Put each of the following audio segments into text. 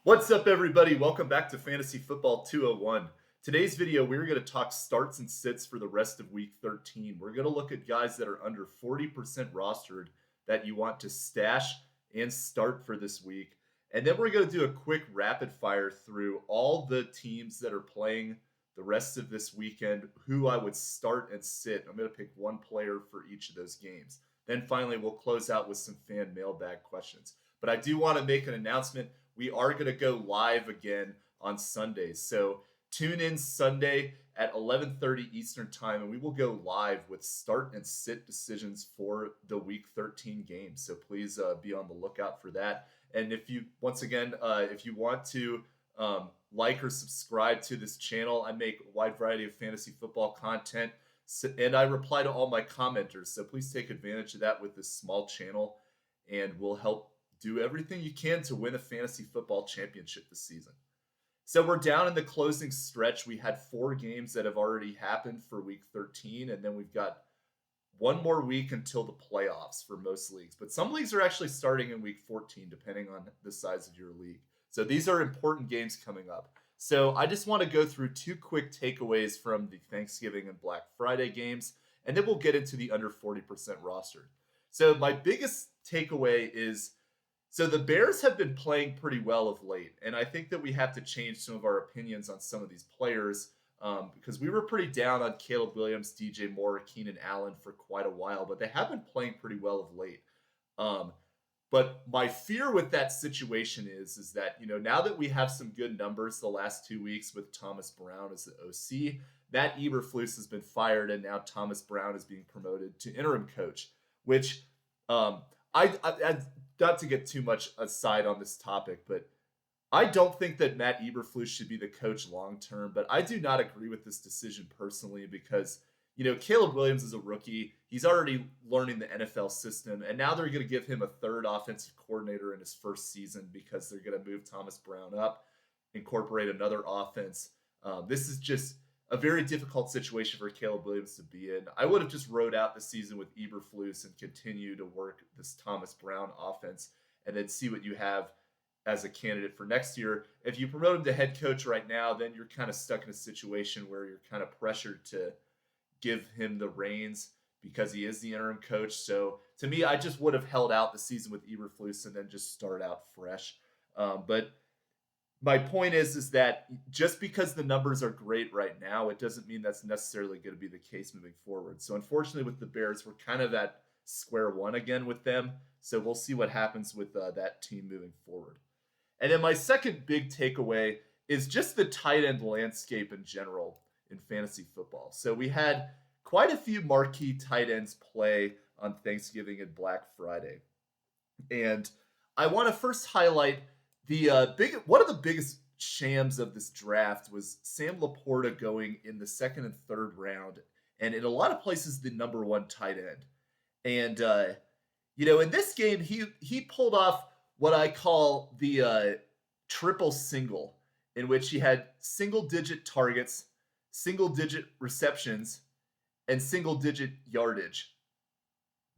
What's up, everybody? Welcome back to Fantasy Football 201. Today's video, we're going to talk starts and sits for the rest of Week 13. We're going to look at guys that are under 40% rostered that you want to stash and start for this week. And then we're going to do a quick rapid fire through all the teams that are playing the rest of this weekend, who I would start and sit. I'm going to pick one player for each of those games. Then finally, we'll close out with some fan mailbag questions. But I do want to make an announcement. We are going to go live again on Sundays. So tune in Sunday at 11:30 Eastern Time, and we will go live with start and sit decisions for the Week 13 games. So please be on the lookout for that. And if you, once again, if you want to like or subscribe to this channel, I make a wide variety of fantasy football content, and I reply to all my commenters. So please take advantage of that with this small channel, and we'll help do everything you can to win a fantasy football championship this season. So we're down in the closing stretch. We had 4 games that have already happened for Week 13, and then we've got one more week until the playoffs for most leagues. But some leagues are actually starting in Week 14, depending on the size of your league. So these are important games coming up. So I just want to go through 2 quick takeaways from the Thanksgiving and Black Friday games, and then we'll get into the under 40% rostered. So my biggest takeaway is, so the Bears have been playing pretty well of late, and I think that we have to change some of our opinions on some of these players because we were pretty down on Caleb Williams, DJ Moore, Keenan Allen for quite a while, but they have been playing pretty well of late. But my fear with that situation is that, now that we have some good numbers the last 2 weeks with Thomas Brown as the OC, Matt Eberflus has been fired, and now Thomas Brown is being promoted to interim coach, which I not to get too much aside on this topic, but I don't think that Matt Eberflus should be the coach long term. But I do not agree with this decision personally because, Caleb Williams is a rookie. He's already learning the NFL system, and now they're going to give him a third offensive coordinator in his first season because they're going to move Thomas Brown up, incorporate another offense. This is just a very difficult situation for Caleb Williams to be in. I would have just rode out the season with Eberflus and continue to work this Thomas Brown offense and then see what you have as a candidate for next year. If you promote him to head coach right now, then you're kind of stuck in a situation where you're kind of pressured to give him the reins because he is the interim coach. So to me, I just would have held out the season with Eberflus and then just start out fresh. But my point is that just because the numbers are great right now, it doesn't mean that's necessarily going to be the case moving forward. So unfortunately with the Bears, we're kind of at square one again with them. So we'll see what happens with that team moving forward. And then my second big takeaway is just the tight end landscape in general in fantasy football. So we had quite a few marquee tight ends play on Thanksgiving and Black Friday. And I want to first highlight one of the biggest shams of this draft was Sam Laporta going in the second and third round, and in a lot of places the number 1 tight end. And in this game he pulled off what I call the triple single, in which he had single-digit targets, single-digit receptions, and single-digit yardage.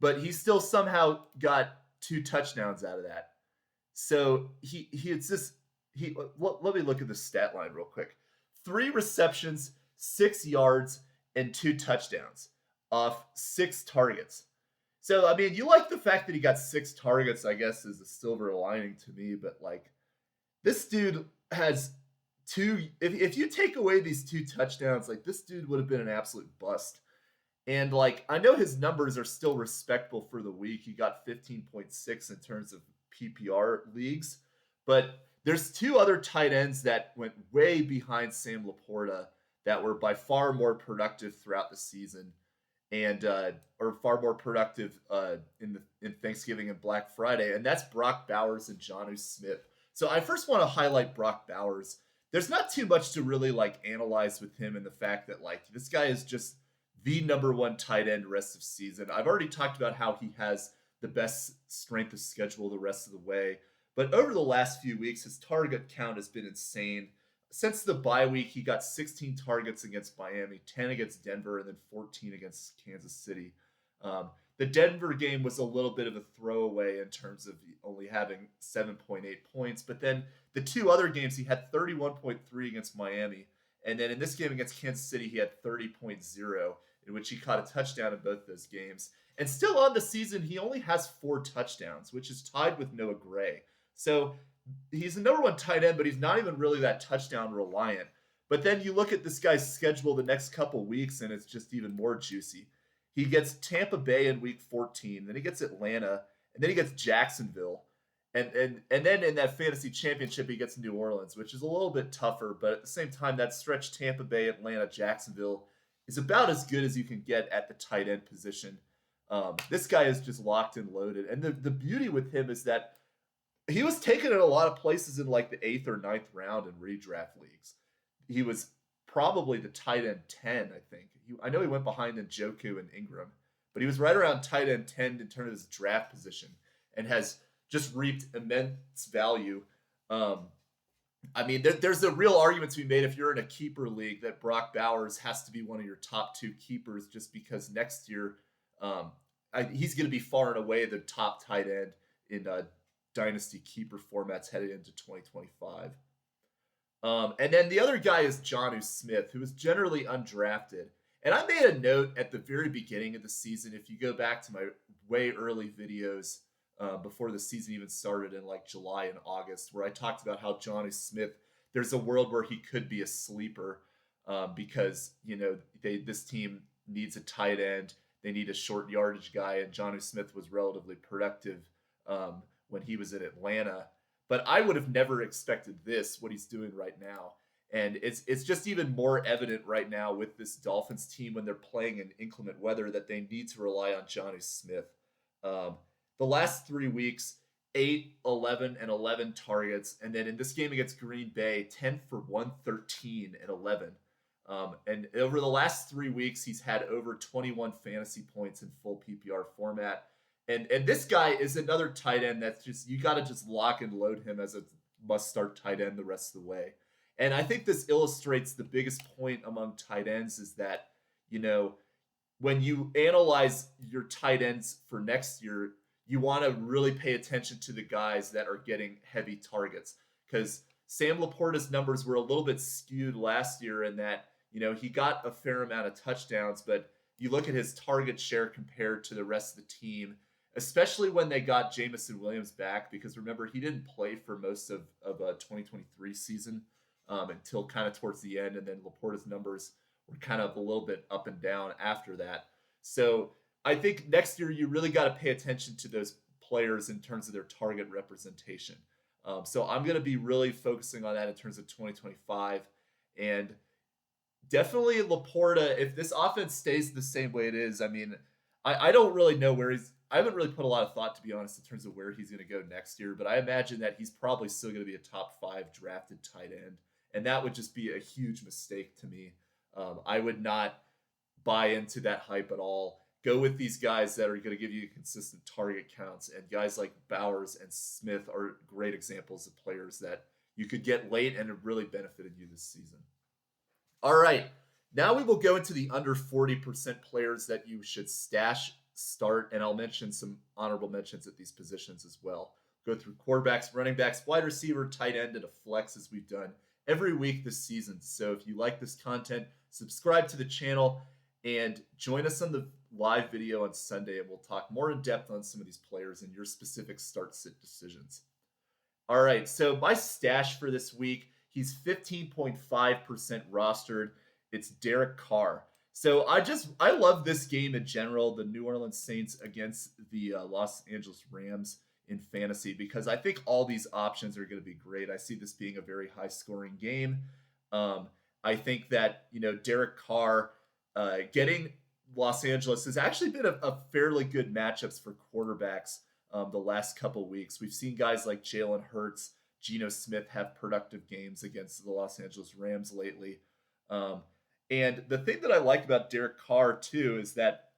But he still somehow got 2 touchdowns out of that. So let me look at the stat line real quick. 3 receptions, 6 yards, and 2 touchdowns off 6 targets. So, I mean, you like the fact that he got 6 targets, I guess, is a silver lining to me. But, this dude has 2. If you take away these 2 touchdowns, this dude would have been an absolute bust. And, I know his numbers are still respectable for the week. He got 15.6 in terms of PPR leagues, but there's 2 other tight ends that went way behind Sam Laporta that were by far more productive throughout the season, and or far more productive in Thanksgiving and Black Friday, and that's Brock Bowers and Jonnu Smith. So I first want to highlight Brock Bowers. There's not too much to really analyze with him, and the fact that this guy is just the number 1 tight end rest of season. I've already talked about how he has the best strength of schedule the rest of the way. But over the last few weeks, his target count has been insane. Since the bye week, he got 16 targets against Miami, 10 against Denver, and then 14 against Kansas City. The Denver game was a little bit of a throwaway in terms of only having 7.8 points, but then The two other games, he had 31.3 against Miami. And then in this game against Kansas City, he had 30.0, in which he caught a touchdown in both those games. And still on the season, he only has 4 touchdowns, which is tied with Noah Gray. So he's the number one tight end, but he's not even really that touchdown reliant. But then you look at this guy's schedule the next couple weeks, and it's just even more juicy. He gets Tampa Bay in week 14, then he gets Atlanta, and then he gets Jacksonville. And then in that fantasy championship, he gets New Orleans, which is a little bit tougher. But at the same time, that stretch Tampa Bay, Atlanta, Jacksonville is about as good as you can get at the tight end position. This guy is just locked and loaded. And the beauty with him is that he was taken in a lot of places in like the 8th or 9th round in redraft leagues. He was probably the tight end 10, I think. I know he went behind Njoku and Ingram, but he was right around tight end 10 in terms of his draft position and has just reaped immense value. I mean, there's a real argument to be made if you're in a keeper league that Brock Bowers has to be one of your top 2 keepers just because next year he's going to be far and away the top tight end in dynasty keeper formats headed into 2025. And then the other guy is Jonnu Smith, who is generally undrafted. And I made a note at the very beginning of the season, if you go back to my way early videos before the season even started in like July and August, where I talked about how Jonnu Smith, there's a world where he could be a sleeper because, you know, this team needs a tight end. They need a short yardage guy, and Jonnu Smith was relatively productive when he was in Atlanta. But I would have never expected this, what he's doing right now. And it's just even more evident right now with this Dolphins team when they're playing in inclement weather that they need to rely on Jonnu Smith. The last 3 weeks, 8, 11, and 11 targets. And then in this game against Green Bay, 10 for 113 and 11. And over the last 3 weeks, he's had over 21 fantasy points in full PPR format. And this guy is another tight end that's just, you got to just lock and load him as a must-start tight end the rest of the way. And I think this illustrates the biggest point among tight ends is that, you know, when you analyze your tight ends for next year, you want to really pay attention to the guys that are getting heavy targets. Because Sam Laporta's numbers were a little bit skewed last year in that, you know, he got a fair amount of touchdowns, but you look at his target share compared to the rest of the team, especially when they got Jamison Williams back, because remember, he didn't play for most of a 2023 season until kind of towards the end, and then Laporta's numbers were kind of a little bit up and down after that. So I think next year you really got to pay attention to those players in terms of their target representation. So I'm going to be really focusing on that in terms of 2025. And definitely Laporta, if this offense stays the same way it is, I mean, I don't really know where I haven't really put a lot of thought, to be honest, in terms of where he's going to go next year, but I imagine that he's probably still going to be a top 5 drafted tight end, and that would just be a huge mistake to me. I would not buy into that hype at all. Go with these guys that are going to give you consistent target counts, and guys like Bowers and Smith are great examples of players that you could get late and have really benefited you this season. All right, now we will go into the under 40% players that you should stash, start, and I'll mention some honorable mentions at these positions as well. Go through quarterbacks, running backs, wide receiver, tight end, and a flex as we've done every week this season. So if you like this content, subscribe to the channel and join us on the live video on Sunday, and we'll talk more in depth on some of these players and your specific start-sit decisions. All right, so my stash for this week, he's 15.5% rostered. It's Derek Carr. So I love this game in general, the New Orleans Saints against the Los Angeles Rams in fantasy, because I think all these options are going to be great. I see this being a very high-scoring game. I think that, you know, Derek Carr getting Los Angeles has actually been a fairly good matchups for quarterbacks the last couple weeks. We've seen guys like Jalen Hurts, Geno Smith have productive games against the Los Angeles Rams lately. And the thing that I like about Derek Carr, too, is that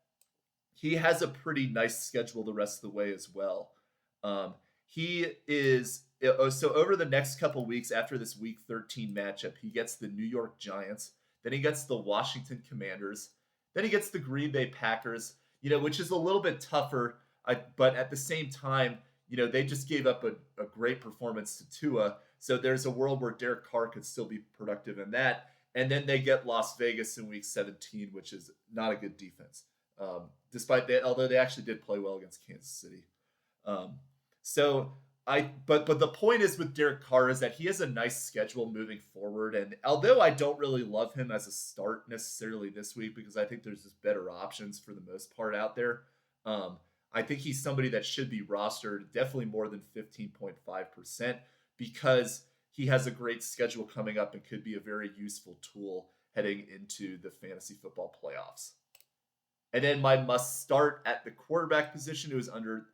he has a pretty nice schedule the rest of the way as well. He is, so over the next couple weeks after this Week 13 matchup, he gets the New York Giants, then he gets the Washington Commanders, then he gets the Green Bay Packers, you know, which is a little bit tougher, but at the same time, you know, they just gave up a great performance to Tua. So there's a world where Derek Carr could still be productive in that. And then they get Las Vegas in week 17, which is not a good defense. Despite that, although they actually did play well against Kansas City. Um, but the point is with Derek Carr is that he has a nice schedule moving forward. And although I don't really love him as a start necessarily this week, because I think there's just better options for the most part out there, I think he's somebody that should be rostered definitely more than 15.5% because he has a great schedule coming up and could be a very useful tool heading into the fantasy football playoffs. And then my must start at the quarterback position, who is under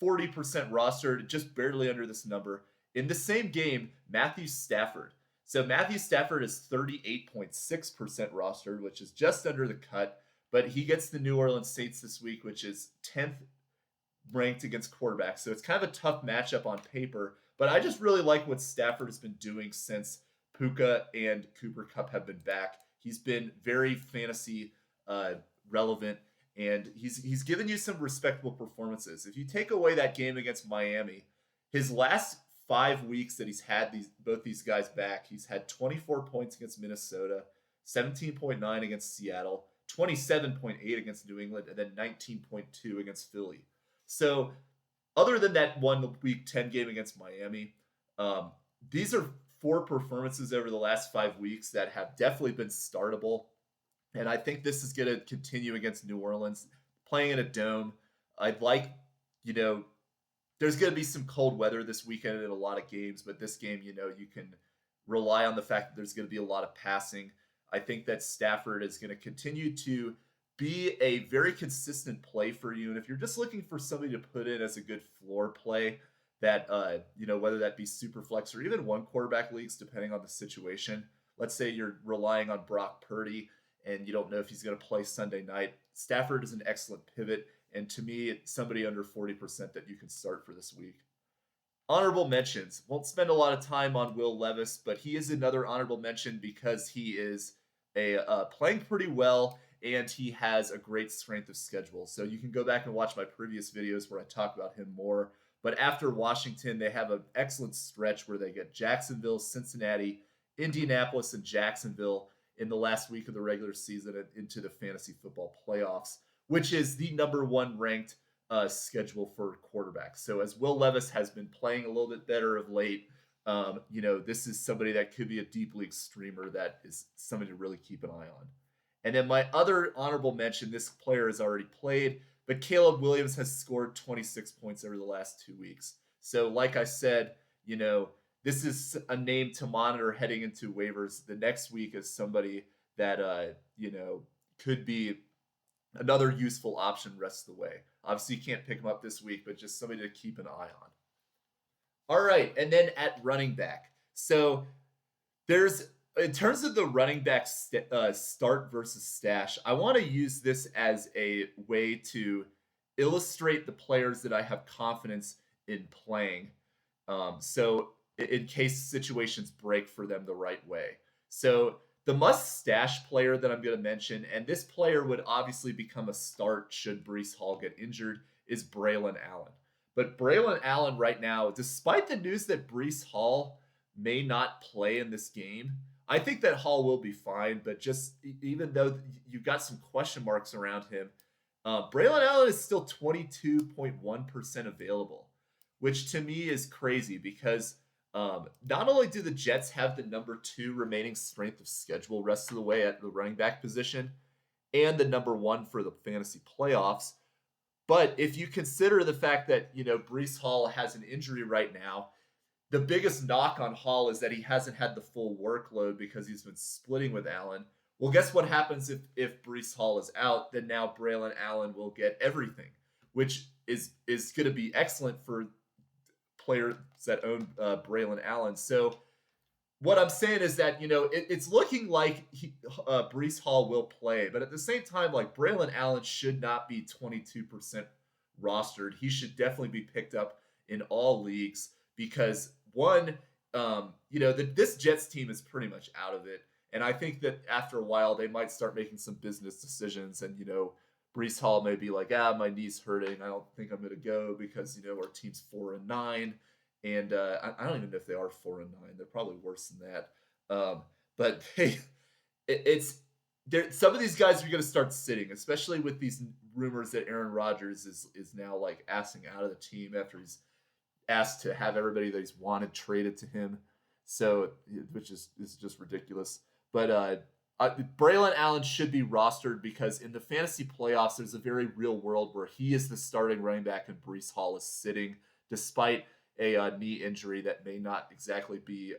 40% rostered, just barely under this number. In the same game, Matthew Stafford. So Matthew Stafford is 38.6% rostered, which is just under the cut, but he gets the New Orleans Saints this week, which is 10th ranked against quarterbacks. So it's kind of a tough matchup on paper, but I just really like what Stafford has been doing since Puka and Cooper Kupp have been back. He's been very fantasy relevant, and he's given you some respectable performances. If you take away that game against Miami, his last 5 weeks that he's had both these guys back, he's had 24 points against Minnesota, 17.9 against Seattle, 27.8 against New England, and then 19.2 against Philly. So other than that one week 10 game against Miami, these are 4 performances over the last 5 weeks that have definitely been startable. And I think this is going to continue against New Orleans, playing in a dome. I'd like, there's going to be some cold weather this weekend in a lot of games, but this game, you can rely on the fact that there's going to be a lot of passing. I think that Stafford is going to continue to be a very consistent play for you. And if you're just looking for somebody to put in as a good floor play, that, whether that be super flex or even one quarterback leagues, depending on the situation, let's say you're relying on Brock Purdy and you don't know if he's going to play Sunday night, Stafford is an excellent pivot. And to me, it's somebody under 40% that you can start for this week. Honorable mentions. Won't spend a lot of time on Will Levis, but he is another honorable mention because he is playing pretty well and he has a great strength of schedule. So you can go back and watch my previous videos where I talk about him more. But after Washington, they have an excellent stretch where they get Jacksonville, Cincinnati, Indianapolis, and Jacksonville in the last week of the regular season and into the fantasy football playoffs, which is the number 1 ranked schedule for quarterbacks. So as Will Levis has been playing a little bit better of late, this is somebody that could be a deep league streamer that is somebody to really keep an eye on. And then my other honorable mention, this player has already played, but Caleb Williams has scored 26 points over the last 2 weeks. So like I said, this is a name to monitor heading into waivers. The next week is somebody that, could be another useful option rest of the way. Obviously, you can't pick him up this week, but just somebody to keep an eye on. All right, and then at running back. So in terms of the running back start versus stash, I want to use this as a way to illustrate the players that I have confidence in playing. So in case situations break for them the right way. So the must stash player that I'm going to mention, and this player would obviously become a start should Breece Hall get injured, is Braelon Allen. But Braelon Allen right now, despite the news that Breece Hall may not play in this game, I think that Hall will be fine. But just even though you've got some question marks around him, Braelon Allen is still 22.1% available, which to me is crazy because not only do the Jets have the number 2 remaining strength of schedule rest of the way at the running back position and the number 1 for the fantasy playoffs, but if you consider the fact that, Breece Hall has an injury right now, the biggest knock on Hall is that he hasn't had the full workload because he's been splitting with Allen. Well, guess what happens if Breece Hall is out? Then now Braelon Allen will get everything, which is going to be excellent for players that own Braelon Allen. So what I'm saying is that, it's looking like Breece Hall will play, but at the same time, like Braelon Allen should not be 22% rostered. He should definitely be picked up in all leagues because one, this Jets team is pretty much out of it. And I think that after a while, they might start making some business decisions and, Breece Hall may be like, my knee's hurting. I don't think I'm going to go because, our team's 4-9. and I don't even know if they are 4-9. They're probably worse than that. But it's there. Some of these guys are going to start sitting, especially with these rumors that Aaron Rodgers is now like asking out of the team after he's asked to have everybody that he's wanted traded to him. So, which is just ridiculous. But Braelon Allen should be rostered because in the fantasy playoffs, there's a very real world where he is the starting running back and Breece Hall is sitting, despite a knee injury that may not exactly be,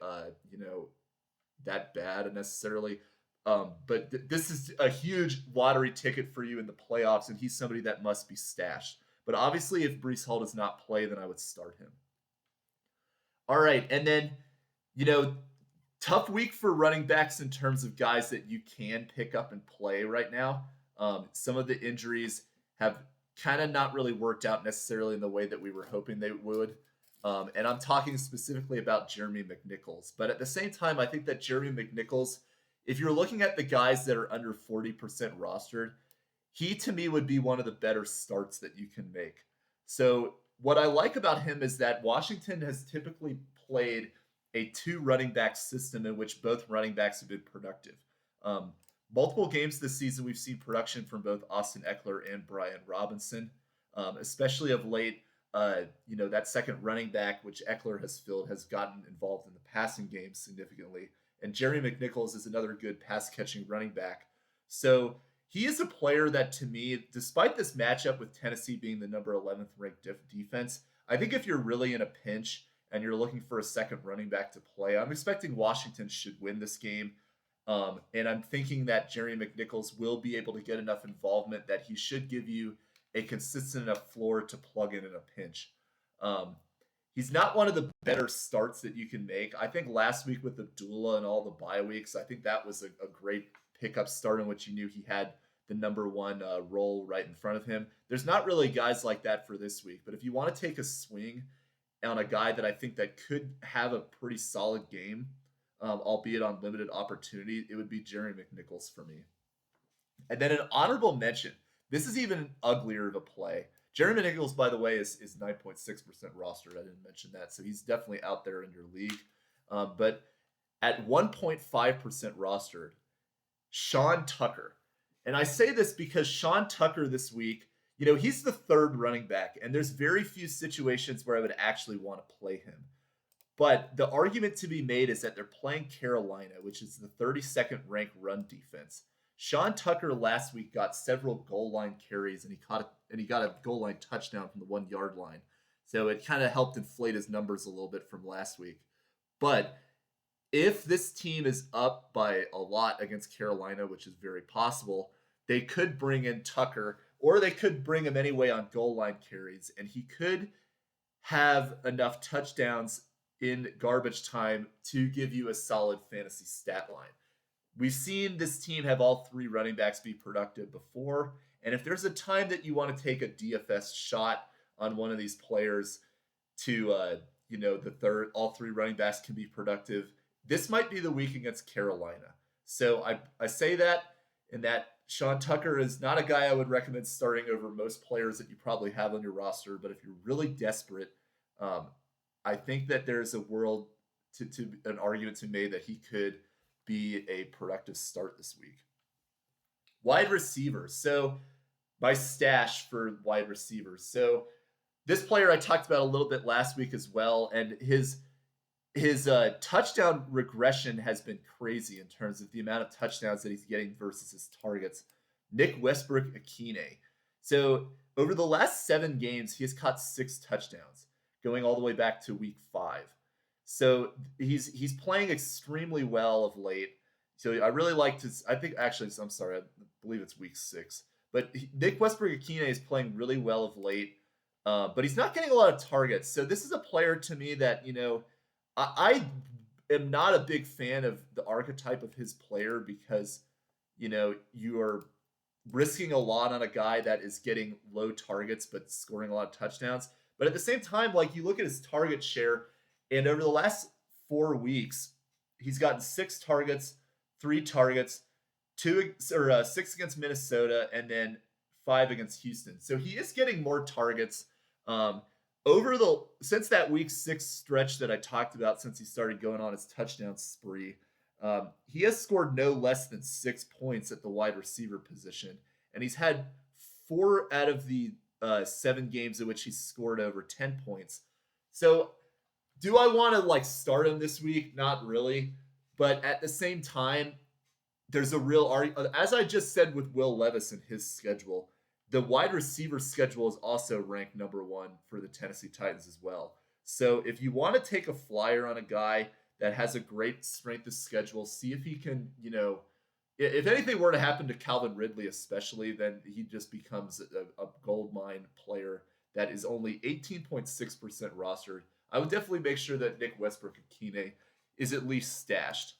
that bad necessarily. But this is a huge lottery ticket for you in the playoffs, and he's somebody that must be stashed. But obviously, if Breece Hall does not play, then I would start him. All right, and then, tough week for running backs in terms of guys that you can pick up and play right now. Some of the injuries have kind of not really worked out necessarily in the way that we were hoping they would. And I'm talking specifically about Jeremy McNichols. But at the same time, I think that Jeremy McNichols, if you're looking at the guys that are under 40% rostered, he to me would be one of the better starts that you can make. So what I like about him is that Washington has typically played a 2 running back system in which both running backs have been productive. Multiple games this season, we've seen production from both Austin Eckler and Brian Robinson, especially of late. That second running back, which Eckler has filled, has gotten involved in the passing game significantly. And Jeremy McNichols is another good pass-catching running back. So he is a player that, to me, despite this matchup with Tennessee being the number 11th ranked defense, I think if you're really in a pinch and you're looking for a second running back to play, I'm expecting Washington should win this game. And I'm thinking that Jeremy McNichols will be able to get enough involvement that he should give you a consistent enough floor to plug in a pinch. He's not one of the better starts that you can make. I think last week with Abdullah and all the bye weeks, I think that was a great pickup start in which you knew he had the number 1 role right in front of him. There's not really guys like that for this week, but if you want to take a swing on a guy that I think that could have a pretty solid game, albeit on limited opportunity, it would be Jeremy McNichols for me. And then an honorable mention. This is even uglier of a play. Jeremy McNichols, by the way, is 9.6% rostered. I didn't mention that, so he's definitely out there in your league. But at 1.5% rostered, Sean Tucker. And I say this because Sean Tucker this week, he's the 3rd running back, and there's very few situations where I would actually want to play him. But the argument to be made is that they're playing Carolina, which is the 32nd ranked run defense. Sean Tucker last week got several goal line carries, and he got a goal line touchdown from the 1 yard line. So it kind of helped inflate his numbers a little bit from last week. But if this team is up by a lot against Carolina, which is very possible, they could bring in Tucker, or they could bring him anyway on goal line carries, and he could have enough touchdowns in garbage time to give you a solid fantasy stat line. We've seen this team have all 3 running backs be productive before, and if there's a time that you want to take a DFS shot on one of these players to, all 3 running backs can be productive, this might be the week against Carolina. So I say that, and that Sean Tucker is not a guy I would recommend starting over most players that you probably have on your roster, but if you're really desperate, I think that there's a world to an argument to be made that he could be a productive start this week. Wide receivers. So my stash for wide receivers. So this player I talked about a little bit last week as well, and his touchdown regression has been crazy in terms of the amount of touchdowns that he's getting versus his targets. Nick Westbrook-Ikhine. So over the last 7 games, he has caught 6 touchdowns, going all the way back to week 5. So he's playing extremely well of late. So I really liked his. I believe it's week 6. But Nick Westbrook-Ikhine is playing really well of late, but he's not getting a lot of targets. So this is a player to me that I am not a big fan of the archetype of his player because you are risking a lot on a guy that is getting low targets but scoring a lot of touchdowns. But at the same time, like you look at his target share. And over the last 4 weeks, he's gotten 6 targets, 3 targets, 6 against Minnesota, and then 5 against Houston. So he is getting more targets. Since that week 6 stretch that I talked about, since he started going on his touchdown spree, he has scored no less than 6 points at the wide receiver position, and he's had 4 out of the 7 games in which he's scored over 10 points. So, do I want to like start him this week? Not really, but at the same time, there's a real argument. As I just said with Will Levis and his schedule, the wide receiver schedule is also ranked number 1 for the Tennessee Titans as well. So if you want to take a flyer on a guy that has a great strength of schedule, see if he can, if anything were to happen to Calvin Ridley especially, then he just becomes a gold mine player that is only 18.6% rostered. I would definitely make sure that Nick Westbrook-Ikhine is at least stashed.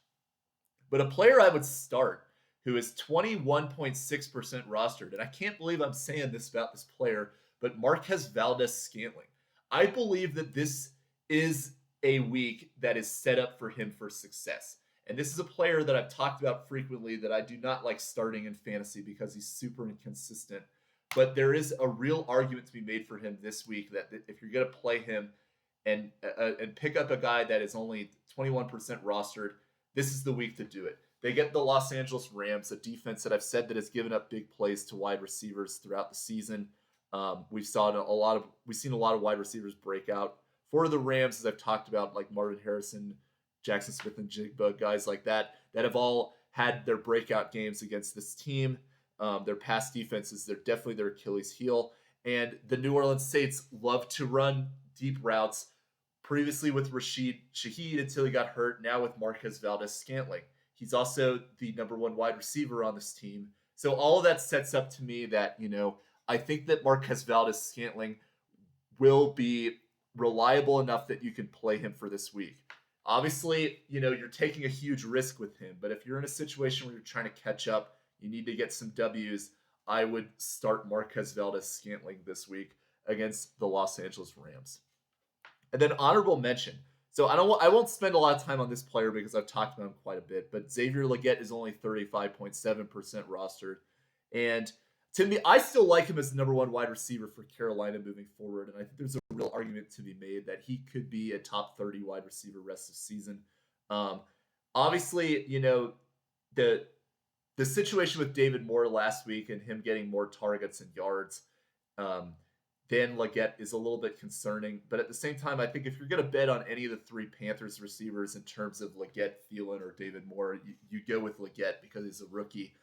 But a player I would start who is 21.6% rostered, and I can't believe I'm saying this about this player, but Marquez Valdez-Scantling. I believe that this is a week that is set up for him for success. And this is a player that I've talked about frequently that I do not like starting in fantasy because he's super inconsistent. But there is a real argument to be made for him this week that if you're going to play him and pick up a guy that is only 21% rostered, this is the week to do it. They get the Los Angeles Rams, a defense that I've said that has given up big plays to wide receivers throughout the season. We've seen a lot of wide receivers break out for the Rams, as I've talked about, like Marvin Harrison, Jackson Smith, and Jigba, guys like that have all had their breakout games against this team. Their pass defenses, they're definitely their Achilles heel. And the New Orleans Saints love to run deep routes. Previously with Rashid Shaheed until he got hurt. Now with Marquez Valdez-Scantling. He's also the number 1 wide receiver on this team. So all of that sets up to me that, I think that Marquez Valdez-Scantling will be reliable enough that you can play him for this week. Obviously, you're taking a huge risk with him, but if you're in a situation where you're trying to catch up, you need to get some W's, I would start Marquez Valdez-Scantling this week against the Los Angeles Rams. And then honorable mention. So I won't spend a lot of time on this player because I've talked about him quite a bit, but Xavier Legette is only 35.7% rostered. And to me, I still like him as the number 1 wide receiver for Carolina moving forward. And I think there's a real argument to be made that he could be a top 30 wide receiver rest of the season. Obviously, the situation with David Moore last week and him getting more targets and yards, then Legette is a little bit concerning. But at the same time, I think if you're going to bet on any of the 3 Panthers receivers in terms of Legette, Thielen, or David Moore, you go with Legette because he's a rookie,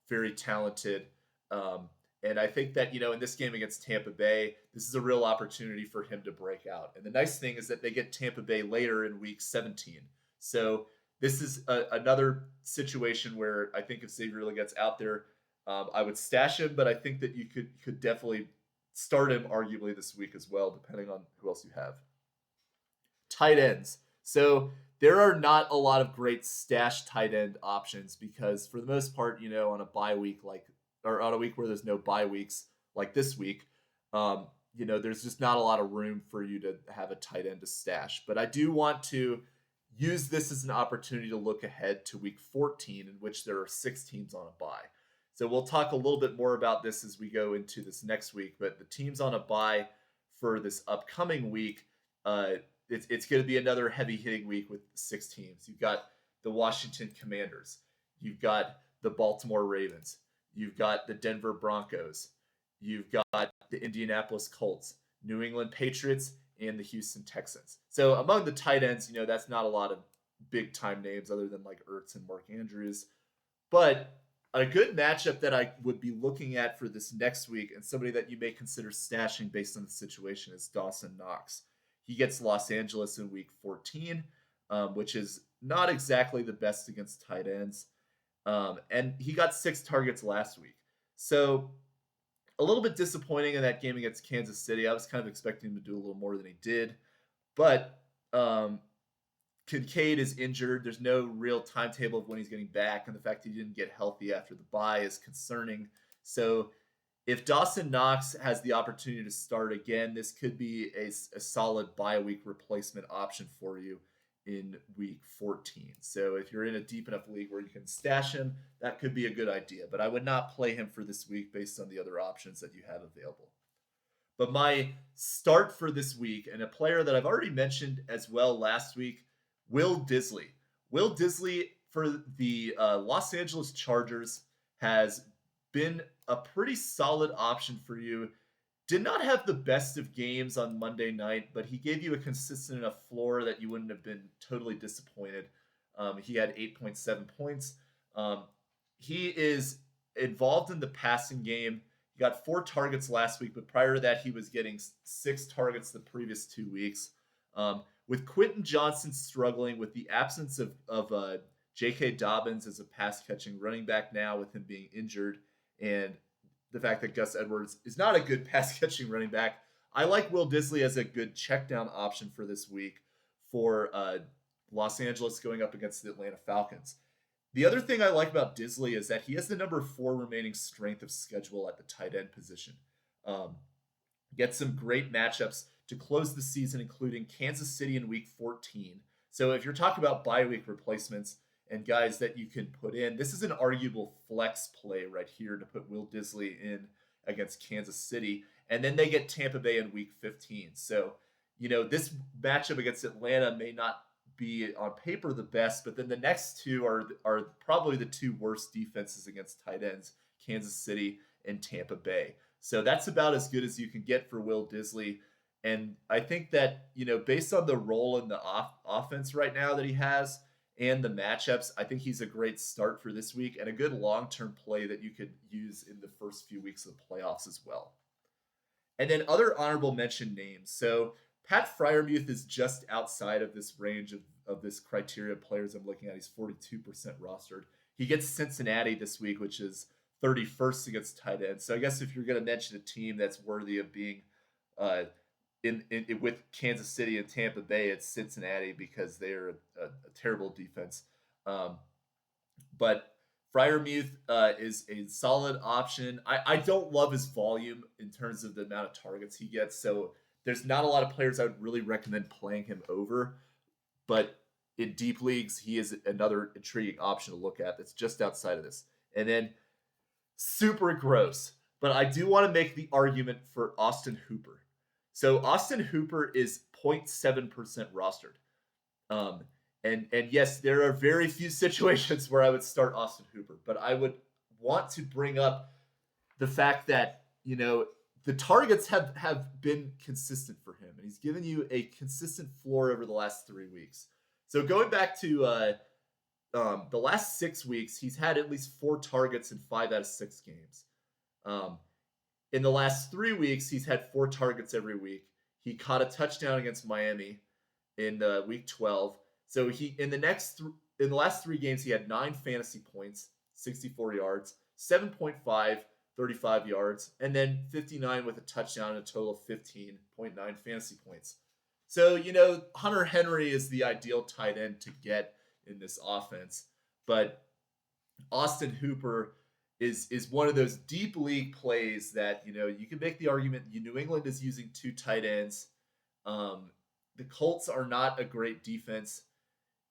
very talented. And I think that, in this game against Tampa Bay, this is a real opportunity for him to break out. And the nice thing is that they get Tampa Bay later in week 17. So this is another situation where I think if Xavier Legette's out there, I would stash him, but I think that you could definitely start him arguably this week as well, depending on who else you have. Tight ends. So there are not a lot of great stash tight end options because for the most part, on a bye week or on a week where there's no bye weeks like this week, there's just not a lot of room for you to have a tight end to stash. But I do want to use this as an opportunity to look ahead to week 14, in which there are 6 teams on a bye. So we'll talk a little bit more about this as we go into this next week. But the teams on a bye for this upcoming week, it's going to be another heavy-hitting week with 6 teams. You've got the Washington Commanders. You've got the Baltimore Ravens. You've got the Denver Broncos. You've got the Indianapolis Colts, New England Patriots, and the Houston Texans. So among the tight ends, that's not a lot of big-time names other than like Ertz and Mark Andrews. But a good matchup that I would be looking at for this next week, and somebody that you may consider stashing based on the situation, is Dawson Knox. He gets Los Angeles in week 14, which is not exactly the best against tight ends. And he got 6 targets last week. So a little bit disappointing in that game against Kansas City. I was kind of expecting him to do a little more than he did. But Kincaid is injured. There's no real timetable of when he's getting back, and the fact he didn't get healthy after the bye is concerning. So if Dawson Knox has the opportunity to start again, this could be a solid bye week replacement option for you in week 14. So if you're in a deep enough league where you can stash him, that could be a good idea. But I would not play him for this week based on the other options that you have available. But my start for this week, and a player that I've already mentioned as well last week, Will Dissly. Will Dissly for the Los Angeles Chargers has been a pretty solid option for you. Did not have the best of games on Monday night, but he gave you a consistent enough floor that you wouldn't have been totally disappointed. He had 8.7 points. He is involved in the passing game. He got 4 targets last week, but prior to that, he was getting 6 targets the previous 2 weeks. With Quentin Johnson struggling, with the absence of J.K. Dobbins as a pass-catching running back now, with him being injured, and the fact that Gus Edwards is not a good pass-catching running back, I like Will Dissly as a good check-down option for this week for Los Angeles going up against the Atlanta Falcons. The other thing I like about Dissly is that he has the number 4 remaining strength of schedule at the tight end position. Get some great matchups to close the season, including Kansas City in Week 14. So if you're talking about bye week replacements and guys that you can put in, this is an arguable flex play right here to put Will Dissly in against Kansas City. And then they get Tampa Bay in Week 15. So, this matchup against Atlanta may not be on paper the best, but then the next two are probably the 2 worst defenses against tight ends, Kansas City and Tampa Bay. So that's about as good as you can get for Will Dissly. And I think that, based on the role in the offense right now that he has and the matchups, I think he's a great start for this week and a good long-term play that you could use in the first few weeks of the playoffs as well. And then other honorable mention names. So Pat Freiermuth is just outside of this range of this criteria of players I'm looking at. He's 42% rostered. He gets Cincinnati this week, which is 31st against tight ends. So I guess if you're going to mention a team that's worthy of being in with Kansas City and Tampa Bay, it's Cincinnati because they're a terrible defense. But Freiermuth is a solid option. I don't love his volume in terms of the amount of targets he gets. So there's not a lot of players I would really recommend playing him over. But in deep leagues, he is another intriguing option to look at that's just outside of this. And then super gross, but I do want to make the argument for Austin Hooper. So Austin Hooper is 0.7% rostered. And yes, there are very few situations where I would start Austin Hooper, but I would want to bring up the fact that, the targets have been consistent for him, and he's given you a consistent floor over the last 3 weeks. So going back to the last 6 weeks, he's had at least 4 targets in 5 out of 6 games. In the last 3 weeks, he's had 4 targets every week. He caught a touchdown against Miami in week 12. So in the last 3 games, he had 9 fantasy points, 64 yards, 7.5, 35 yards, and then 59 with a touchdown and a total of 15.9 fantasy points. So, Hunter Henry is the ideal tight end to get in this offense, but Austin Hooper is one of those deep league plays that, you can make the argument New England is using 2 tight ends. The Colts are not a great defense.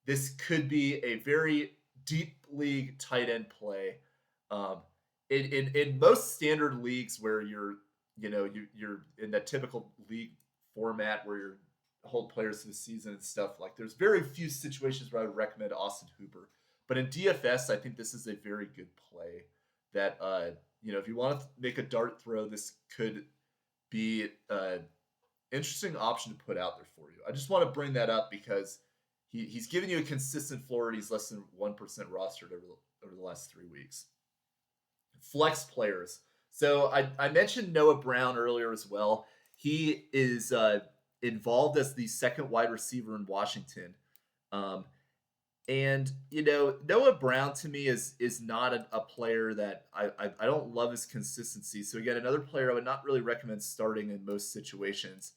This could be a very deep league tight end play. In most standard leagues where you're in that typical league format where you're hold players to the season and stuff, like there's very few situations where I would recommend Austin Hooper. But in DFS, I think this is a very good play that, if you want to make a dart throw, this could be an interesting option to put out there for you. I just want to bring that up because he's given you a consistent floor and he's less than 1% rostered over the last 3 weeks. Flex players. So I mentioned Noah Brown earlier as well. He is involved as the second wide receiver in Washington. And, Noah Brown to me is not a player that I don't love his consistency. So again, another player I would not really recommend starting in most situations.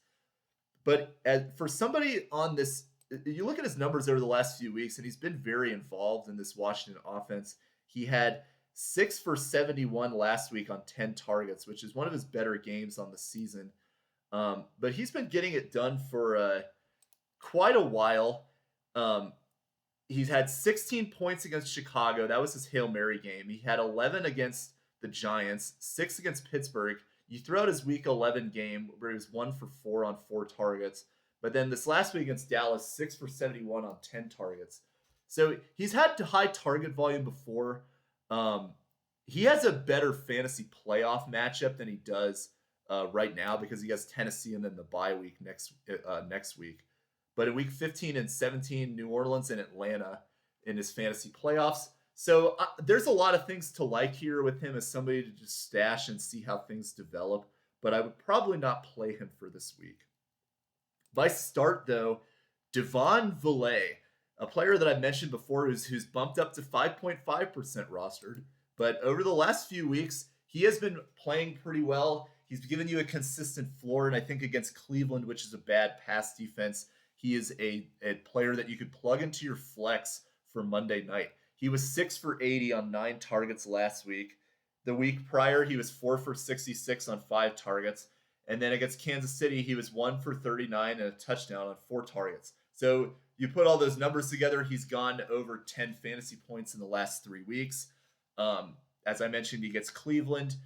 But for somebody on this, you look at his numbers over the last few weeks, and he's been very involved in this Washington offense. He had 6 for 71 last week on 10 targets, which is one of his better games on the season. But he's been getting it done for quite a while. He's had 16 points against Chicago. That was his Hail Mary game. He had 11 against the Giants, 6 against Pittsburgh. You throw out his week 11 game where he was 1 for 4 on 4 targets. But then this last week against Dallas, 6 for 71 on 10 targets. So he's had high target volume before. He has a better fantasy playoff matchup than he does right now because he has Tennessee and then the bye week next week. But in week 15 and 17, New Orleans and Atlanta in his fantasy playoffs. So there's a lot of things to like here with him as somebody to just stash and see how things develop. But I would probably not play him for this week. By start, though, DeVaughn Vele, a player that I mentioned before who's bumped up to 5.5% rostered. But over the last few weeks, he has been playing pretty well. He's given you a consistent floor, and I think against Cleveland, which is a bad pass defense, he is a player that you could plug into your flex for Monday night. He was 6 for 80 on 9 targets last week. The week prior, he was 4 for 66 on 5 targets. And then against Kansas City, he was 1 for 39 and a touchdown on 4 targets. So you put all those numbers together, he's gone over 10 fantasy points in the last 3 weeks. As I mentioned, he gets Cleveland.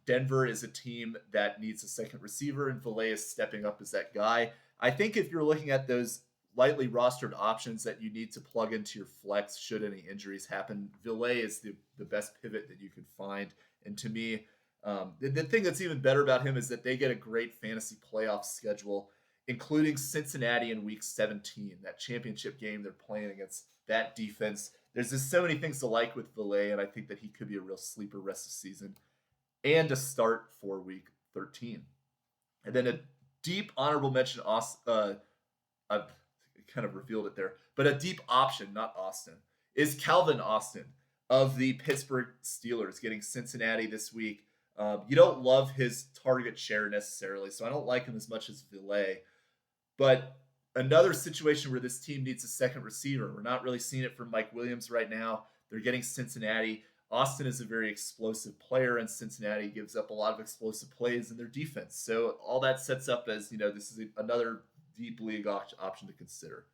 Denver is a team that needs a second receiver, and Vele is stepping up as that guy. I think if you're looking at those lightly rostered options that you need to plug into your flex should any injuries happen, Vele is the best pivot that you can find. And to me, the thing that's even better about him is that they get a great fantasy playoff schedule, including Cincinnati in week 17, that championship game they're playing against that defense. There's just so many things to like with Vele, and I think that he could be a real sleeper rest of the season and a start for week 13. And then a deep honorable mention, I've kind of revealed it there, but a deep option, not Austin, is Calvin Austin of the Pittsburgh Steelers getting Cincinnati this week. You don't love his target share necessarily, so I don't like him as much as Vele. But another situation where this team needs a second receiver. We're not really seeing it from Mike Williams right now. They're getting Cincinnati. Austin is a very explosive player, and Cincinnati gives up a lot of explosive plays in their defense. So all that sets up as, this is another deep league option to consider.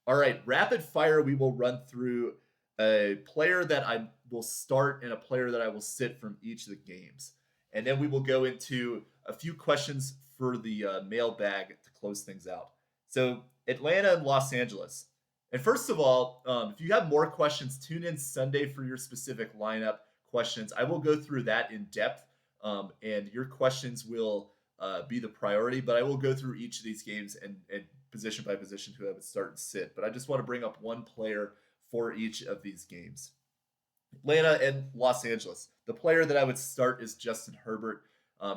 All right, rapid fire, we will run through a player that I will start and a player that I will sit from each of the games. And then we will go into a few questions for the mailbag to close things out. So Atlanta and Los Angeles. And first of all, if you have more questions, tune in Sunday for your specific lineup questions. I will go through that in depth, and your questions will be the priority. But I will go through each of these games and position by position who I would start and sit. But I just want to bring up one player for each of these games. Atlanta and Los Angeles. The player that I would start is Justin Herbert.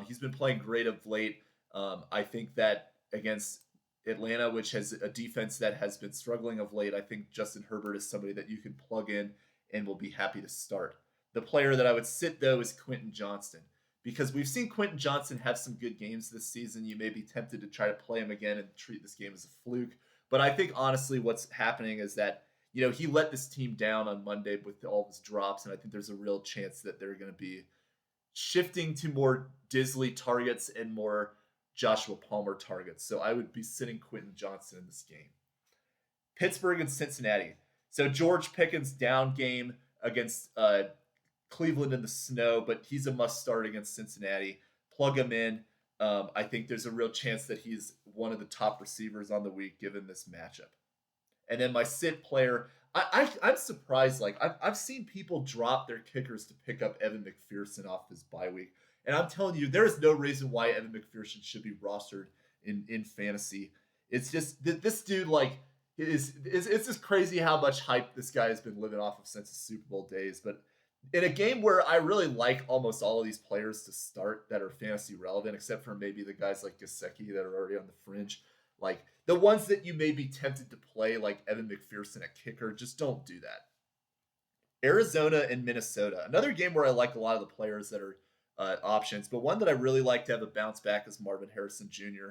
He's been playing great of late. I think that against Atlanta, which has a defense that has been struggling of late, I think Justin Herbert is somebody that you can plug in and will be happy to start. The player that I would sit, though, is Quentin Johnston, because we've seen Quentin Johnston have some good games this season. You may be tempted to try to play him again and treat this game as a fluke. But I think, honestly, what's happening is that, he let this team down on Monday with all of his drops, and I think there's a real chance that they're going to be shifting to more Disley targets and more Joshua Palmer targets. So I would be sitting Quentin Johnston in this game. Pittsburgh and Cincinnati. So George Pickens down game against Cleveland in the snow, but he's a must start against Cincinnati. Plug him in. I think there's a real chance that he's one of the top receivers on the week given this matchup. And then my sit player, I'm surprised. Like I've seen people drop their kickers to pick up Evan McPherson off his bye week. And I'm telling you, there is no reason why Evan McPherson should be rostered in fantasy. It's just this dude, it's just crazy how much hype this guy has been living off of since his Super Bowl days. But in a game where I really like almost all of these players to start that are fantasy relevant, except for maybe the guys like Gesicki that are already on the fringe, like the ones that you may be tempted to play, like Evan McPherson at kicker, just don't do that. Arizona and Minnesota, another game where I like a lot of the players that are options, but one that I really like to have a bounce back is Marvin Harrison Jr.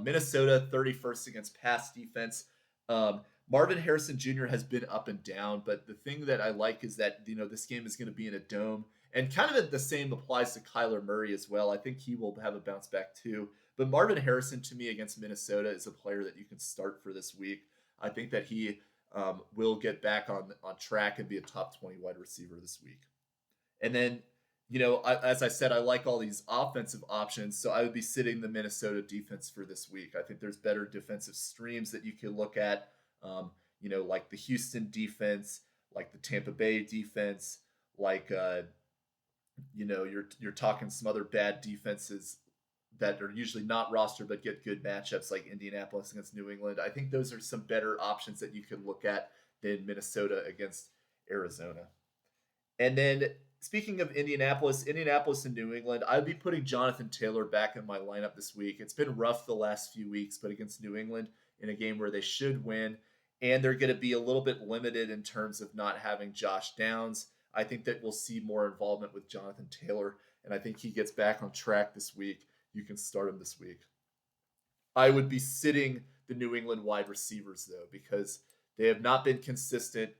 Minnesota 31st against pass defense. Marvin Harrison Jr. has been up and down, but the thing that I like is that this game is going to be in a dome, and kind of the same applies to Kyler Murray as well. I think he will have a bounce back too. But Marvin Harrison to me against Minnesota is a player that you can start for this week. I think that he will get back on track and be a top 20 wide receiver this week. And then as I said, I like all these offensive options, so I would be sitting the Minnesota defense for this week. I think there's better defensive streams that you can look at, like the Houston defense, like the Tampa Bay defense, like you're talking some other bad defenses that are usually not rostered but get good matchups, like Indianapolis against New England. I think those are some better options that you can look at than Minnesota against Arizona. And then speaking of Indianapolis and New England, I'd be putting Jonathan Taylor back in my lineup this week. It's been rough the last few weeks, but against New England in a game where they should win, and they're going to be a little bit limited in terms of not having Josh Downs. I think that we'll see more involvement with Jonathan Taylor, and I think he gets back on track this week. You can start him this week. I would be sitting the New England wide receivers, though, because they have not been consistent.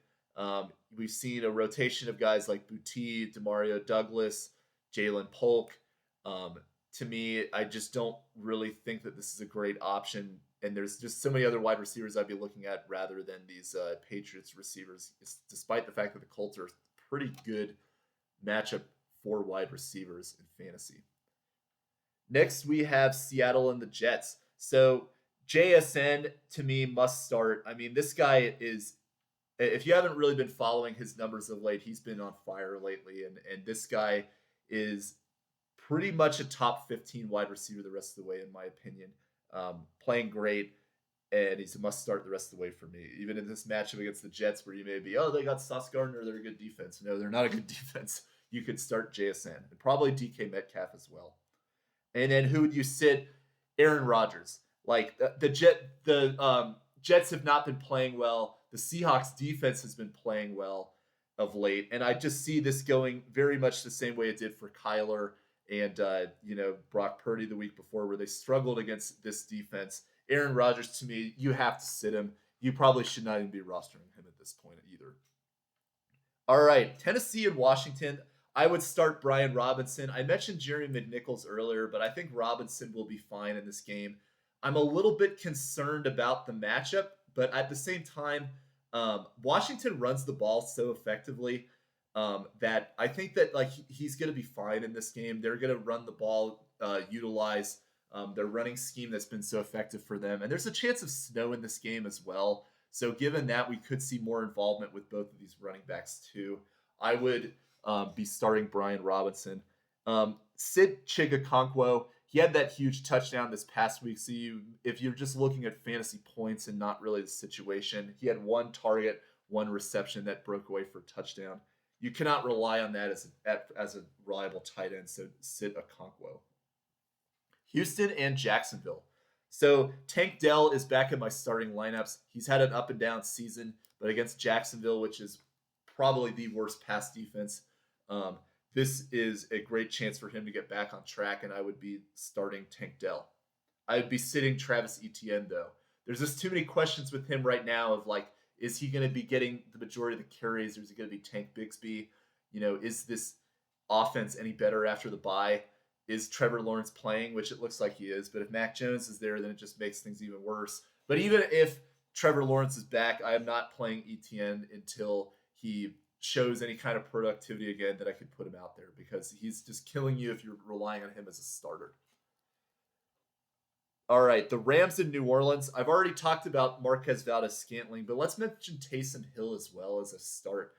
We've seen a rotation of guys like Boutte, Demario Douglas, Jalen Polk. To me, I just don't really think that this is a great option. And there's just so many other wide receivers I'd be looking at rather than these Patriots receivers, despite the fact that the Colts are a pretty good matchup for wide receivers in fantasy. Next, we have Seattle and the Jets. So JSN, to me, must start. I mean, this guy is, if you haven't really been following his numbers of late, he's been on fire lately. And this guy is pretty much a top 15 wide receiver the rest of the way, in my opinion. Playing great, and he's a must start the rest of the way for me. Even in this matchup against the Jets, where you may be, they got Sauce Gardner, they're a good defense. No, they're not a good defense. You could start JSN, and probably DK Metcalf as well. And then who would you sit? Aaron Rodgers. Like the Jets have not been playing well. The Seahawks defense has been playing well of late, and I just see this going very much the same way it did for Kyler and Brock Purdy the week before, where they struggled against this defense. Aaron Rodgers, to me, you have to sit him. You probably should not even be rostering him at this point either. All right, Tennessee and Washington. I would start Brian Robinson. I mentioned Jerry McNichols earlier, but I think Robinson will be fine in this game. I'm a little bit concerned about the matchup, but at the same time, Washington runs the ball so effectively that I think that he's going to be fine in this game. They're going to run the ball, utilize their running scheme that's been so effective for them. And there's a chance of snow in this game as well. So given that, we could see more involvement with both of these running backs too. I would be starting Brian Robinson. Sid Chigakonkwo, he had that huge touchdown this past week. So if you're just looking at fantasy points and not really the situation, he had one target, one reception that broke away for a touchdown. You cannot rely on that as a reliable tight end. So Sid Okonkwo. Houston and Jacksonville. So Tank Dell is back in my starting lineups. He's had an up and down season, but against Jacksonville, which is probably the worst pass defense, this is a great chance for him to get back on track, and I would be starting Tank Dell. I would be sitting Travis Etienne, though. There's just too many questions with him right now of is he going to be getting the majority of the carries, or is he going to be Tank Bigsby? Is this offense any better after the bye? Is Trevor Lawrence playing, which it looks like he is, but if Mac Jones is there, then it just makes things even worse. But even if Trevor Lawrence is back, I am not playing Etienne until he shows any kind of productivity again that I could put him out there, because he's just killing you if you're relying on him as a starter. All right, the Rams in New Orleans. I've already talked about Marquez Valdez-Scantling, but let's mention Taysom Hill as well as a start.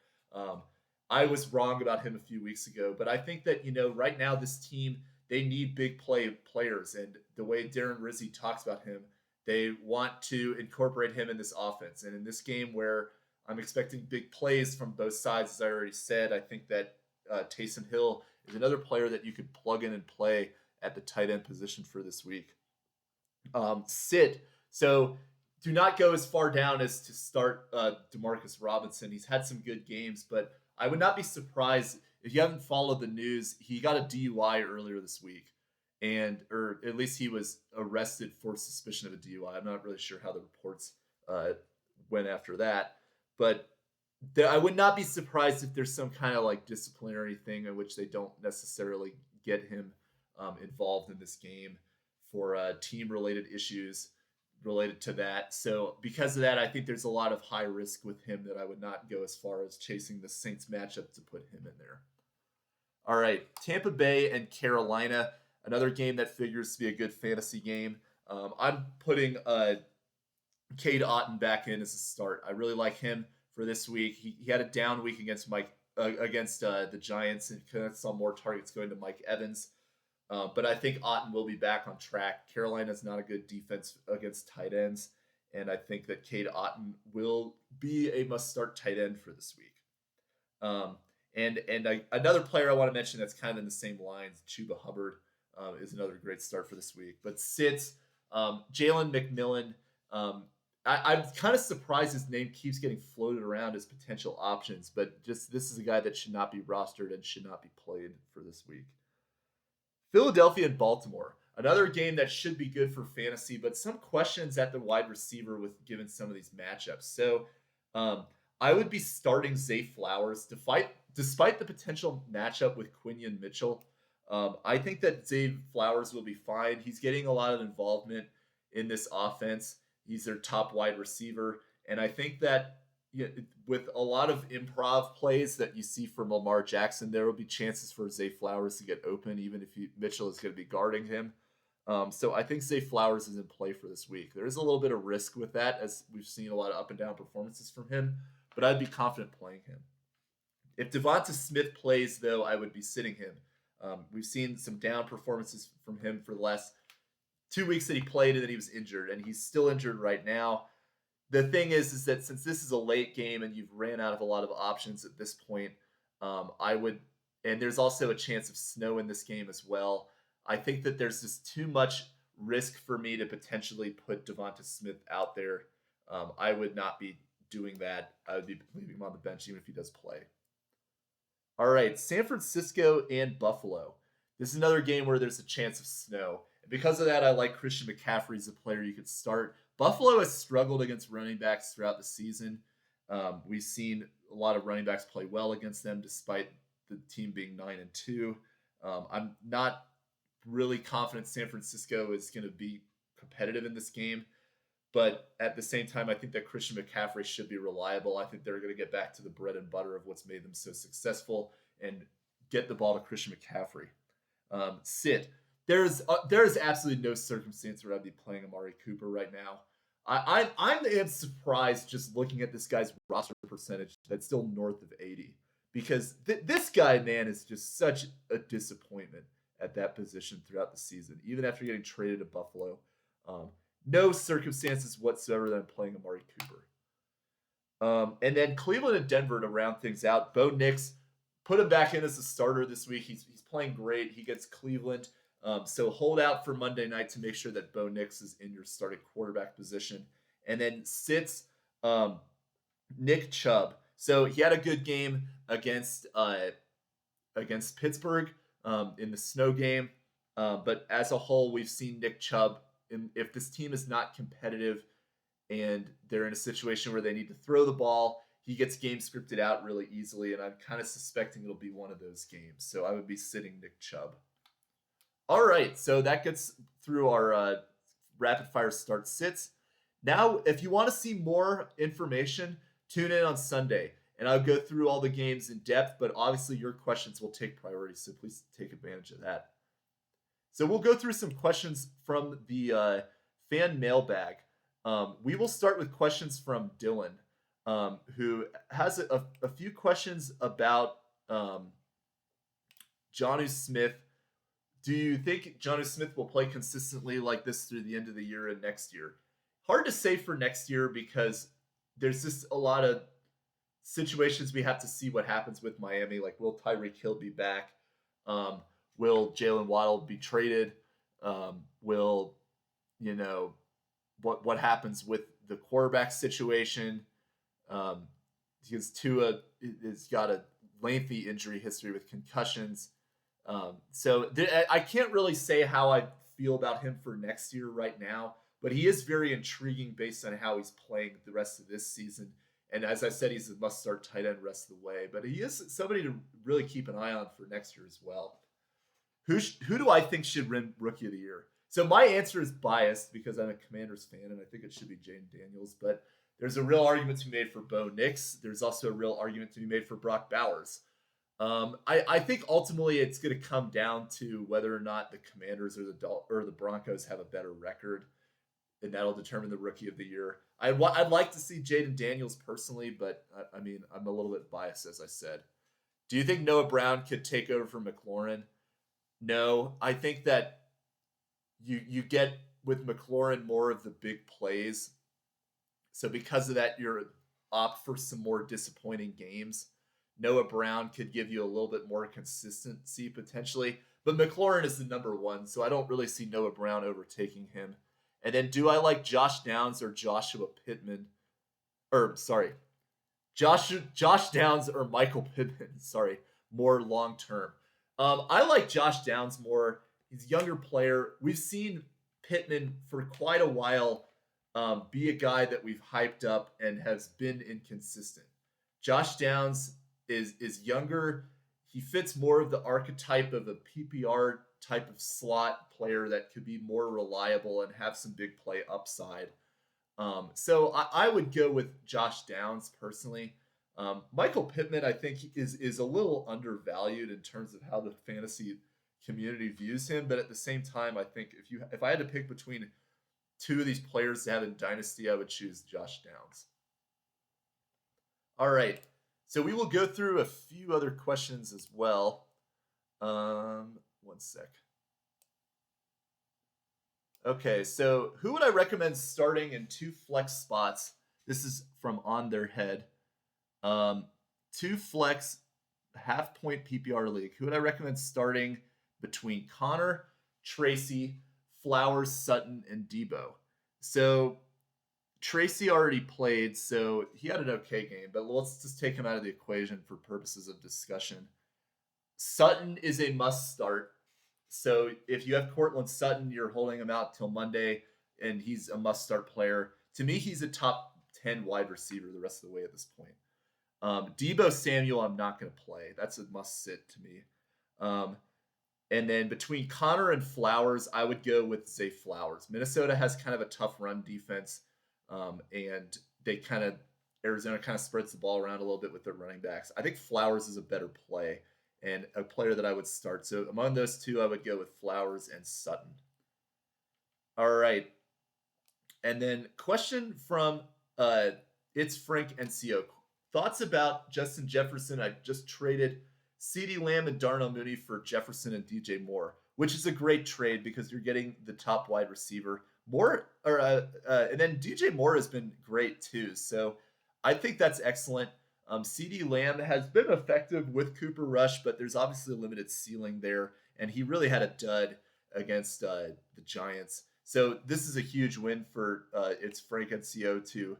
I was wrong about him a few weeks ago, but I think that, right now this team, they need big players. And the way Darren Rizzi talks about him, they want to incorporate him in this offense. And in this game where I'm expecting big plays from both sides, as I already said, I think that Taysom Hill is another player that you could plug in and play at the tight end position for this week. Sit. So do not go as far down as to start Demarcus Robinson. He's had some good games, but I would not be surprised if you haven't followed the news. He got a DUI earlier this week, or at least he was arrested for suspicion of a DUI. I'm not really sure how the reports went after that, but I would not be surprised if there's some kind of disciplinary thing in which they don't necessarily get him involved in this game for team-related issues related to that. So because of that, I think there's a lot of high risk with him that I would not go as far as chasing the Saints matchup to put him in there. All right, Tampa Bay and Carolina, another game that figures to be a good fantasy game. I'm putting Cade Otton back in as a start. I really like him for this week. He had a down week against the Giants, and kind of saw more targets going to Mike Evans. But I think Otton will be back on track. Carolina's not a good defense against tight ends, and I think that Cade Otton will be a must-start tight end for this week. Another player I want to mention that's kind of in the same lines, Chuba Hubbard, is another great start for this week. But sits, Jalen McMillan. I'm kind of surprised his name keeps getting floated around as potential options, but just this is a guy that should not be rostered and should not be played for this week. Philadelphia and Baltimore, another game that should be good for fantasy, but some questions at the wide receiver with given some of these matchups. So I would be starting Zay Flowers despite the potential matchup with Quinion Mitchell. I think that Zay Flowers will be fine. He's getting a lot of involvement in this offense. He's their top wide receiver. And I think that with a lot of improv plays that you see from Lamar Jackson, there will be chances for Zay Flowers to get open, even if Mitchell is going to be guarding him. So I think Zay Flowers is in play for this week. There is a little bit of risk with that, as we've seen a lot of up and down performances from him, but I'd be confident playing him. If Devonta Smith plays, though, I would be sitting him. We've seen some down performances from him for the last 2 weeks that he played, and then he was injured, and he's still injured right now. The thing is that since this is a late game and you've ran out of a lot of options at this point, and there's also a chance of snow in this game as well. I think that there's just too much risk for me to potentially put Devonta Smith out there. I would not be doing that. I would be leaving him on the bench even if he does play. All right, San Francisco and Buffalo. This is another game where there's a chance of snow. And because of that, I like Christian McCaffrey as a player you could start. Buffalo has struggled against running backs throughout the season. We've seen a lot of running backs play well against them despite the team being 9-2. I'm not really confident San Francisco is going to be competitive in this game. But at the same time, I think that Christian McCaffrey should be reliable. I think they're going to get back to the bread and butter of what's made them so successful and get the ball to Christian McCaffrey. Sit. There is absolutely no circumstance where I'd be playing Amari Cooper right now. I am surprised just looking at this guy's roster percentage that's still north of 80. Because this guy, man, is just such a disappointment at that position throughout the season, even after getting traded to Buffalo. No circumstances whatsoever that I'm playing Amari Cooper. And then Cleveland and Denver to round things out. Bo Nix, put him back in as a starter this week. He's playing great. He gets Cleveland. So hold out for Monday night to make sure that Bo Nix is in your starting quarterback position. And then sits Nick Chubb. So he had a good game against Pittsburgh in the snow game. But as a whole, we've seen Nick Chubb. If this team is not competitive and they're in a situation where they need to throw the ball, he gets game scripted out really easily, and I'm kind of suspecting it'll be one of those games. So I would be sitting Nick Chubb. All right, so that gets through our rapid fire start sits. Now, if you want to see more information, tune in on Sunday, and I'll go through all the games in depth, but obviously your questions will take priority, so please take advantage of that. So we'll go through some questions from the fan mailbag. We will start with questions from Dylan, who has a few questions about Jonnu Smith. Do you think Jonnu Smith will play consistently like this through the end of the year and next year? Hard to say for next year because there's just a lot of situations we have to see what happens with Miami. Like, will Tyreek Hill be back? Will Jalen Waddle be traded? What happens with the quarterback situation? Because Tua has got a lengthy injury history with concussions. I can't really say how I feel about him for next year right now, but he is very intriguing based on how he's playing the rest of this season. And as I said, he's a must-start tight end rest of the way. But he is somebody to really keep an eye on for next year as well. Who do I think should win Rookie of the Year? So my answer is biased because I'm a Commanders fan, and I think it should be Jane Daniels. But there's a real argument to be made for Bo Nix. There's also a real argument to be made for Brock Bowers. I think ultimately it's going to come down to whether or not the Commanders or the Broncos have a better record, and that'll determine the Rookie of the Year. I'd like to see Jaden Daniels personally, but I mean I'm a little bit biased, as I said. Do you think Noah Brown could take over for McLaurin? No, I think that you get with McLaurin more of the big plays. So because of that, you're opt for some more disappointing games. Noah Brown could give you a little bit more consistency potentially, but McLaurin is the number one, so I don't really see Noah Brown overtaking him. And then do I like Josh Downs or Joshua Pittman? Or sorry, Josh Downs or Michael Pittman, sorry, more long term. I like Josh Downs more. He's a younger player. We've seen Pittman for quite a while be a guy that we've hyped up and has been inconsistent. Josh Downs is younger. He fits more of the archetype of a PPR type of slot player that could be more reliable and have some big play upside. So I would go with Josh Downs personally. Michael Pittman, I think, is a little undervalued in terms of how the fantasy community views him. But at the same time, I think if I had to pick between two of these players to have in Dynasty, I would choose Josh Downs. All right. So we will go through a few other questions as well. One sec. Okay, so who would I recommend starting in two flex spots? This is from On Their Head. Two flex half-point PPR league. Who would I recommend starting between Connor, Tracy, Flowers, Sutton, and Debo? So Tracy already played, so he had an okay game, but let's just take him out of the equation for purposes of discussion. Sutton is a must start. So if you have Cortland Sutton, you're holding him out till Monday, and he's a must start player. To me, he's a top 10 wide receiver the rest of the way at this point. Debo Samuel, I'm not going to play. That's a must sit to me. And then between Connor and Flowers, I would go with Zay Flowers. Minnesota has kind of a tough run defense, and Arizona kind of spreads the ball around a little bit with their running backs. I think Flowers is a better play and a player that I would start. So among those two, I would go with Flowers and Sutton. All right. And then question from It's Frank NCO. Thoughts about Justin Jefferson? I just traded CeeDee Lamb and Darnell Mooney for Jefferson and DJ Moore, which is a great trade because you're getting the top wide receiver. And then DJ Moore has been great too. So I think that's excellent. CeeDee Lamb has been effective with Cooper Rush, but there's obviously a limited ceiling there, and he really had a dud against the Giants. So this is a huge win for It's Frank NCO to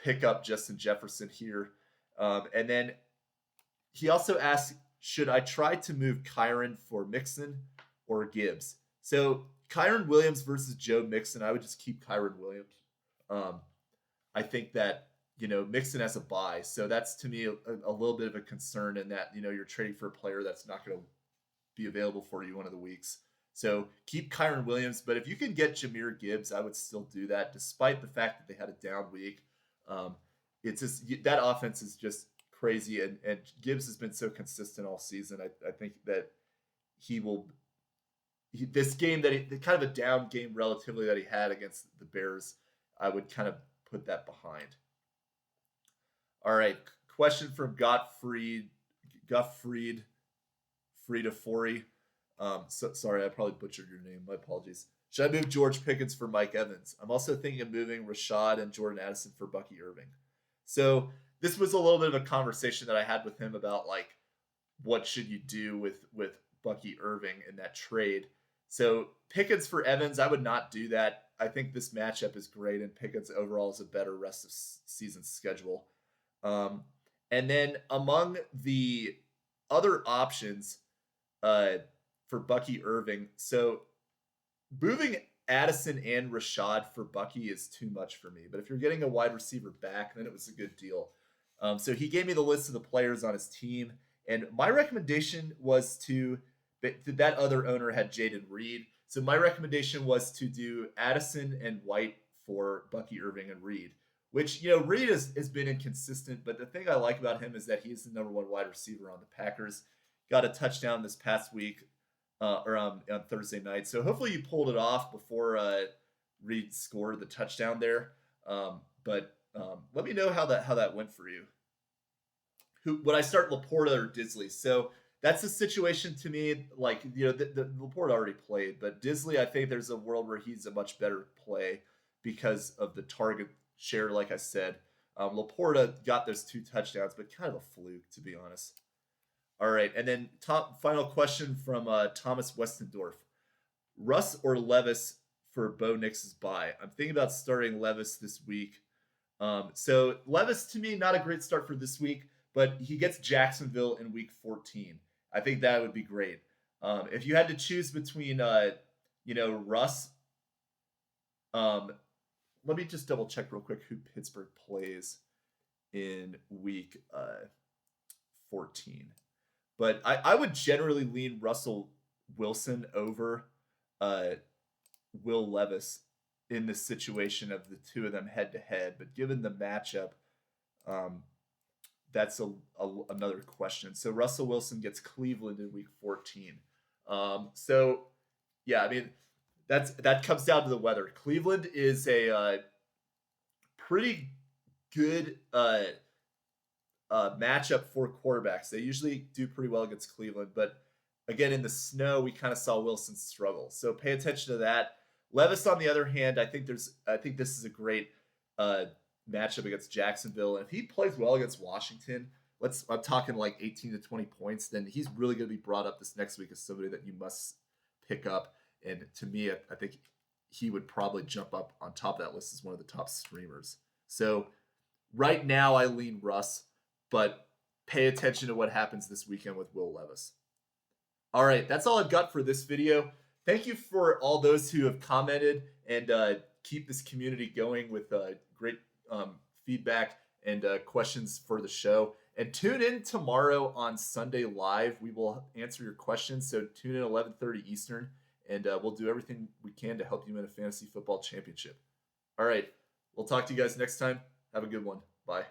pick up Justin Jefferson here. And then he also asked, should I try to move Kyron for Mixon or Gibbs? So Kyron Williams versus Joe Mixon, I would just keep Kyron Williams. I think that, Mixon has a bye. So that's, to me, a little bit of a concern in that, you're trading for a player that's not going to be available for you one of the weeks. So keep Kyron Williams. But if you can get Jahmyr Gibbs, I would still do that, despite the fact that they had a down week. It's just that offense is just crazy, and Gibbs has been so consistent all season. I think that this game kind of a down game relatively that he had against the Bears, I would kind of put that behind. All right, question from Gottfried Friedafori. Sorry, I probably butchered your name. My apologies. Should I move George Pickens for Mike Evans? I'm also thinking of moving Rashad and Jordan Addison for Bucky Irving. So this was a little bit of a conversation that I had with him about, like, what should you do with Bucky Irving in that trade. So Pickens for Evans, I would not do that. I think this matchup is great, and Pickens overall is a better rest of season schedule. And then among the other options for Bucky Irving, so moving Addison and Rashad for Bucky is too much for me. But if you're getting a wide receiver back, then it was a good deal. So he gave me the list of the players on his team. And my recommendation was that other owner had Jaden Reed. So my recommendation was to do Addison and White for Bucky Irving and Reed. which, Reed has been inconsistent, but the thing I like about him is that he's the number 1 wide receiver on the Packers. Got a touchdown this past week, or on Thursday night. So hopefully you pulled it off before Reed scored the touchdown there. But let me know how that went for you. Would I start Laporta or Disley? So that's a situation to me, like, the Laporta already played, but Disley, I think there's a world where he's a much better play because of the target share, like I said. Laporta got those 2 touchdowns, but kind of a fluke, to be honest. All right, and then final question from Thomas Westendorf. Russ or Levis for Bo Nix's bye? I'm thinking about starting Levis this week. So Levis, to me, not a great start for this week, but he gets Jacksonville in week 14. I think that would be great. If you had to choose between, Russ, let me just double check real quick who Pittsburgh plays in week 14. But I would generally lean Russell Wilson over Will Levis in the situation of the 2 of them head to head. But given the matchup, that's another question. So Russell Wilson gets Cleveland in week 14. So yeah, I mean, that comes down to the weather. Cleveland is a pretty good matchup for quarterbacks. They usually do pretty well against Cleveland, but again, in the snow, we kind of saw Wilson struggle. So pay attention to that. Levis, on the other hand, I think this is a great matchup against Jacksonville. And if he plays well against Washington, I'm talking like 18 to 20 points, then he's really going to be brought up this next week as somebody that you must pick up. And to me, I think he would probably jump up on top of that list as one of the top streamers. So right now, I lean Russ, but pay attention to what happens this weekend with Will Levis. All right, that's all I've got for this video. Thank you for all those who have commented and keep this community going with great feedback and questions for the show. And tune in tomorrow on Sunday Live. We will answer your questions. So tune in 11:30 Eastern, and we'll do everything we can to help you win a fantasy football championship. All right, we'll talk to you guys next time. Have a good one. Bye.